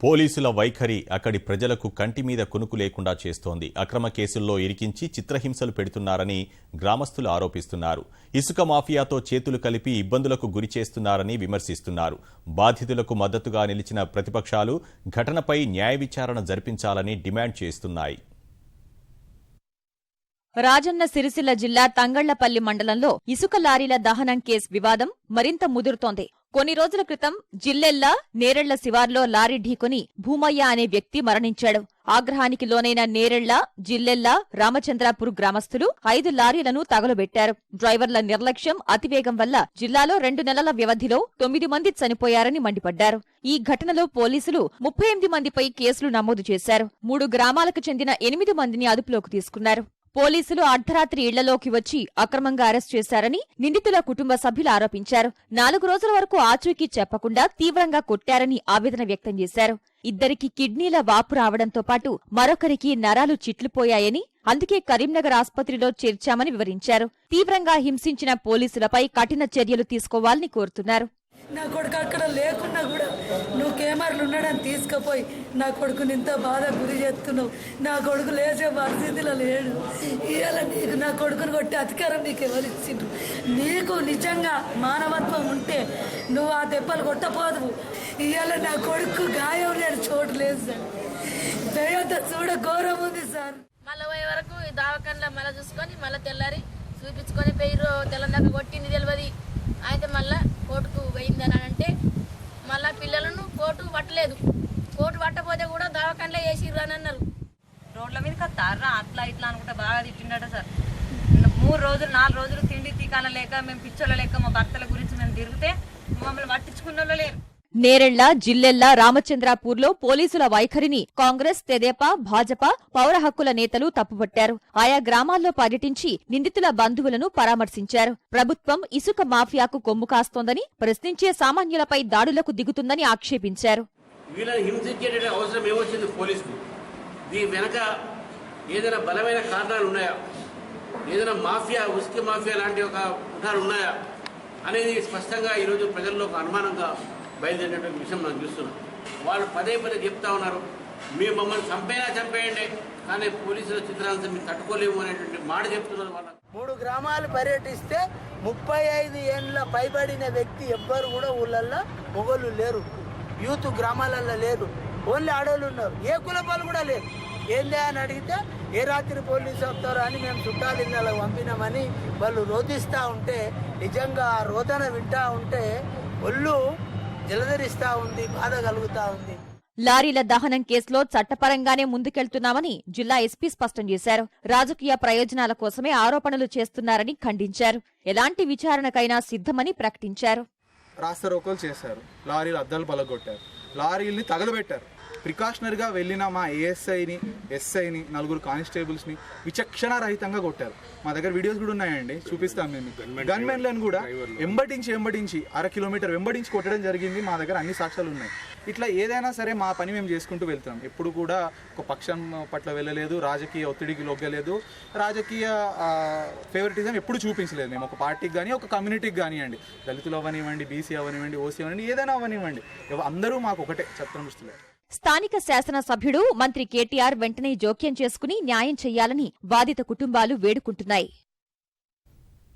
పోలీసుల వైఖరి అక్కడి ప్రజలకు కంటి మీద కునుకు లేకుండా చేస్తోంది. అక్రమ కేసుల్లో ఇరికించి చిత్రహింసలు పెడుతున్నారని గ్రామస్తులు ఆరోపిస్తున్నారు. ఇసుక మాఫియాతో చేతులు కలిపి ఇబ్బందులకు గురి చేస్తున్నారని విమర్శిస్తున్నారు. బాధితులకు మద్దతుగా నిలిచిన ప్రతిపక్షాలు ఘటనపై న్యాయ విచారణ జరిపించాలని డిమాండ్ చేస్తున్నాయి. రాజన్న సిరిసిల్ల జిల్లా తంగళ్లపల్లి మండలంలో ఇసుక లారీల దహనం కేసు వివాదం మరింత ముదురుతోంది. కొన్ని రోజుల క్రితం జిల్లెల్లా నేరెళ్ల శివార్లో లారీ ఢీకొని భూమయ్య అనే వ్యక్తి మరణించాడు. ఆగ్రహానికి లోనైన నేరెళ్ల, జిల్లెల్లా, రామచంద్రాపూర్ గ్రామస్తులు 5 లారీలను తగలబెట్టారు. డ్రైవర్ల నిర్లక్ష్యం, అతివేగం వల్ల జిల్లాలో 2 నెలల వ్యవధిలో 9 మంది చనిపోయారని మండిపడ్డారు. ఈ ఘటనలో పోలీసులు 38 మందిపై కేసులు నమోదు చేశారు. 3 గ్రామాలకు చెందిన 8 మందిని అదుపులోకి తీసుకున్నారు. పోలీసులు అర్ధరాత్రి ఇళ్లలోకి వచ్చి అక్రమంగా అరెస్టు చేశారని నిందితుల కుటుంబ సభ్యులు ఆరోపించారు. 4 రోజుల వరకు ఆచూకీ చెప్పకుండా తీవ్రంగా కొట్టారని ఆవేదన వ్యక్తం చేశారు. ఇద్దరికి కిడ్నీల వాపు రావడంతో పాటు మరొకరికి నరాలు చిట్లిపోయాయని, అందుకే కరీంనగర్ ఆస్పత్రిలో చేర్చామని వివరించారు. తీవ్రంగా హింసించిన పోలీసులపై కఠిన చర్యలు తీసుకోవాలని కోరుతున్నారు. నా కొడుకు అక్కడ లేకున్నా కూడా నువ్వు కెమెరాలు ఉన్నాడని తీసుకుపోయి నా కొడుకుని ఇంత బాధ గురి చేస్తున్నావు. నా కొడుకు లేచే పరిస్థితిలో లేడు. ఇవాళ నీకు నా కొడుకుని కొట్టే అధికారం నీకు ఎవరిచ్చిండ్రు? నీకు నిజంగా మానవత్వం ఉంటే నువ్వు ఆ దెబ్బలు కొట్టపోదు. ఇవాళ నా కొడుకు గాయం లేని చోటు లేదు సార్. దయ్యంతో చూడ ఘోరం ఉంది సార్. మళ్ళీ పోయే వరకు దావకంలో మళ్ళీ చూసుకొని మళ్ళీ తెల్లారి చూపించుకొని పేరు తెల్లందాక కొట్టింది తెలియదు. అయితే మళ్ళీ కోర్టుకు పోయిందని అంటే మళ్ళీ పిల్లలను కోర్టు పట్టలేదు. కోర్టు పట్టపోతే కూడా దావకంలో వేసిర్రు అని అన్నారు. రోడ్ల మీద కత్తారా అట్లా ఇట్లా అనుకుంటే బాగా తిట్టిండట సార్. 3 రోజులు 4 రోజులు తిండి తీకాల లేక మేము పిచ్చోళ్ళ లేక మా భర్తల గురించి మేము తిరిగితే మమ్మల్ని పట్టించుకున్న లేరు. నేరెళ్ల, జిల్లెల్లా, రామచంద్రాపూర్లో పోలీసుల వైఖరిని కాంగ్రెస్, తెదేపా, భాజపా, పౌర హక్కుల నేతలు తప్పుపట్టారు. ఆయా గ్రామాల్లో పర్యటించి నిందితుల బంధువులను పరామర్శించారు. ప్రభుత్వం ఇసుక మాఫియాకు కొమ్ము కాస్తోందని, ప్రశ్నించే సామాన్యులపై దాడులకు దిగుతుందని ఆక్షేపించారు. ఏదైనా బలమైన కారణాలు ఉన్నాయా, ఏదైనా మాఫియా, ఉసుక మాఫియా లాంటి ఒక ముఠాలు ఉన్నాయా అనేది స్పష్టంగా ఈరోజు ప్రజల్లో ఒక అనుమానంగా బయలుదేరినటువంటి విషయం మనం చూస్తున్నాం. వాళ్ళు పదే చెప్తా ఉన్నారు, మేము మమ్మల్ని చంపేయండి, కానీ పోలీసుల చిత్రాంశం మీరు తట్టుకోలేము అనేటువంటి మాట చెప్తున్నారు. వాళ్ళ 3 గ్రామాలు పర్యటిస్తే 35 ఏళ్ళ పైబడిన వ్యక్తి ఎవ్వరు కూడా ఊళ్ళల్లో మొగోళ్ళు లేరు. యూత్ గ్రామాలలో లేరు. ఓన్లీ ఆడోళ్ళు ఉన్నారు. ఏ కులపాలు కూడా లేరు. ఏందే అని అడిగితే ఏ రాత్రి పోలీసు వస్తారో అని మేము చుట్టాలు ఇళ్ళకి పంపినామని వాళ్ళు రోధిస్తూ ఉంటే, నిజంగా రోదన వింటా ఉంటే ఒళ్ళు జలధరిస్తా ఉంది, బాధ కలుగుతా ఉంది. లారీల దహనం కేసులో చట్టపరంగానే ముందుకెళ్తున్నామని జిల్లా ఎస్పీ స్పష్టం చేశారు. రాజకీయ ప్రయోజనాల కోసమే ఆరోపణలు చేస్తున్నారని ఖండించారు. ఎలాంటి విచారణకైనా సిద్ధమని ప్రకటించారు. రాస్తారోకోలు చేశారు, లారీలు అద్దాలు పలగొట్టారు, లారీల్ని తగలబెట్టారు. ప్రికాషనరీగా వెళ్ళిన మా ఏఎస్ఐని, ఎస్ఐని, 4 కానిస్టేబుల్స్ని విచక్షణ రహితంగా కొట్టారు. మా దగ్గర వీడియోస్ కూడా ఉన్నాయండి, చూపిస్తాం మేము. గన్మెన్లను కూడా ఎంబడించి 1/2 కిలోమీటర్ వెంబడించి కొట్టడం జరిగింది. మా దగ్గర అన్ని సాక్ష్యాలు ఉన్నాయి. ఇట్లా ఏదైనా సరే మా పని మేము చేసుకుంటూ వెళ్తాం. ఎప్పుడు కూడా ఒక పక్షం పట్ల వెళ్ళలేదు, రాజకీయ ఒత్తిడికి లొగ్గలేదు, రాజకీయ ఫేవరెటిజం ఎప్పుడు చూపించలేదు. మేము ఒక పార్టీకి కానీ ఒక కమ్యూనిటీకి కానివ్వండి, దళితులు అవ్వనివ్వండి, బీసీ అవ్వనివ్వండి, ఓసీ అవ్వనివ్వండి, ఏదైనా అవ్వనివ్వండి, అందరూ మాకు ఒకటే చట్టం దృష్టిలో. స్థానిక శాసనసభ్యుడు మంత్రి కేటీఆర్ వెంటనే జోక్యం చేసుకుని న్యాయం చెయ్యాలని బాధిత కుటుంబాలు వేడుకుంటున్నాయి.